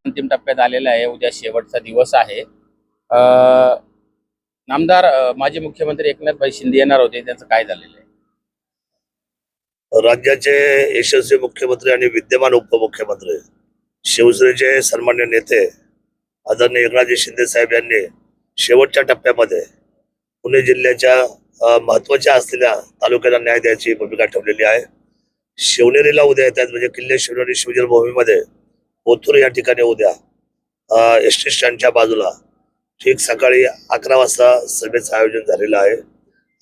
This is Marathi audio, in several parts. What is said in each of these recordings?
अंतिम टप्प्यात आलेला आहे। उद्या शेवटचा दिवस आहे। नामदार माजी मुख्यमंत्री एकनाथ शिंदे येणार होते, त्यांचं काय झालेलं आहे? राज्याचे यशस्वी मुख्यमंत्री आणि विद्यमान उपमुख्यमंत्री शिवसेनेचे सन्मान्य नेते आदरणीय एकनाथजी शिंदे साहेब यांनी शेवटच्या टप्प्यामध्ये पुणे जिल्ह्याच्या महत्वाच्या असलेल्या तालुक्याला न्याय द्यायची भूमिका ठेवलेली आहे। शिवनेरीला उद्या येतात, म्हणजे किल्ले शिवनेरी शिवजन्मभूमीमध्ये ओथूर या ठिकाणी उद्या एसटी स्टँडच्या बाजूला ठीक सकाळी 11 वाजता सभेचं आयोजन झालेलं आहे।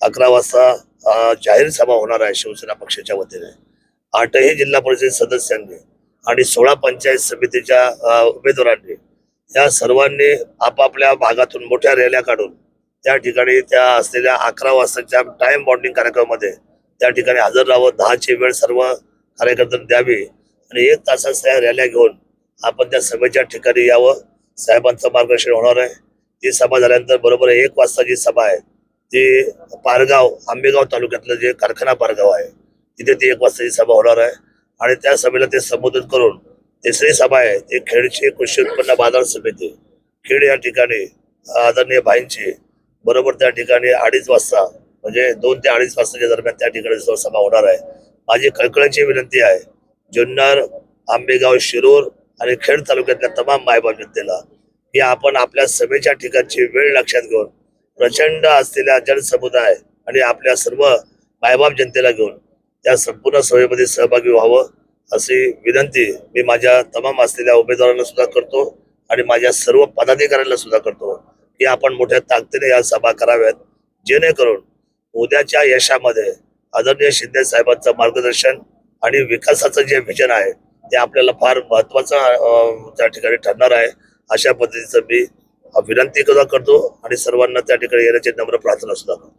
11 वाजता जाहीर सभा होणार आहे शिवसेना पक्षाच्या वतीने। 8ही जिल्हा परिषद सदस्यांनी आणि 16 पंचायत समितीच्या उमेदवारांनी या सर्वांनी आपापल्या भागातून मोठ्या रॅल्या काढून त्या ठिकाणी त्या असलेल्या 11 वाजताच्या टाइम बॉन्डिंग कार्यक्रमामध्ये त्या ठिकाणी हजर राहावं। 10ची वेळ सर्व कार्यकर्त्यांनी द्यावी आणि 1 तासाच्या रॅल्या घेऊन आपण त्या सभेच्या ठिकाणी यावं। साहेबांचं मार्गदर्शन होणार आहे। ती सभा झाल्यानंतर बरोबर 1 वाजता जी सभा आहे ती पारगाव आंबेगाव तालुक्यातलं जे कारखाना पारगाव आहे तिथे ती 1 वाजताची सभा होणार आहे आणि त्या सभेला ते संबोधित करून तिसरी सभा आहे ती खेडची कृषी उत्पन्न बाजार समिती खेड या ठिकाणी आदरणीय भाईंची बरोबर त्या ठिकाणी 2:30 वाजता म्हणजे 2 ते 2:30 वाजताच्या दरम्यान त्या ठिकाणी सभा होणार आहे। माझी कळकळीची विनंती आहे जुन्नर, आंबेगाव, शिरूर आणि खेड तालुक्यातल्या तमाम मायबाप जनतेला की आपण आपल्या सभेच्या ठिकाणची वेळ लक्षात घेऊन प्रचंड असलेल्या जनसमुदाय आणि आपल्या सर्व मायबाप जनतेला घेऊन त्या संपूर्ण सभेमध्ये सहभागी व्हावं अशी विनंती मी माझ्या तमाम असलेल्या उमेदवारांना सुद्धा करतो आणि माझ्या सर्व पदाधिकाऱ्यांना सुद्धा करतो की आपण मोठ्या ताकदीने या सभा कराव्यात, जेणेकरून उद्याच्या यशामध्ये आदरणीय शिंदे साहेबांचं मार्गदर्शन आणि विकासाचं जे विजन आहे ते आपल्याला फार महत्वाचं त्या ठिकाणी ठरणार आहे। अशा पद्धतीचं मी विनंती सुद्धा करतो आणि सर्वांना त्या ठिकाणी येण्याची नम्र प्रार्थना सुद्धा करतो।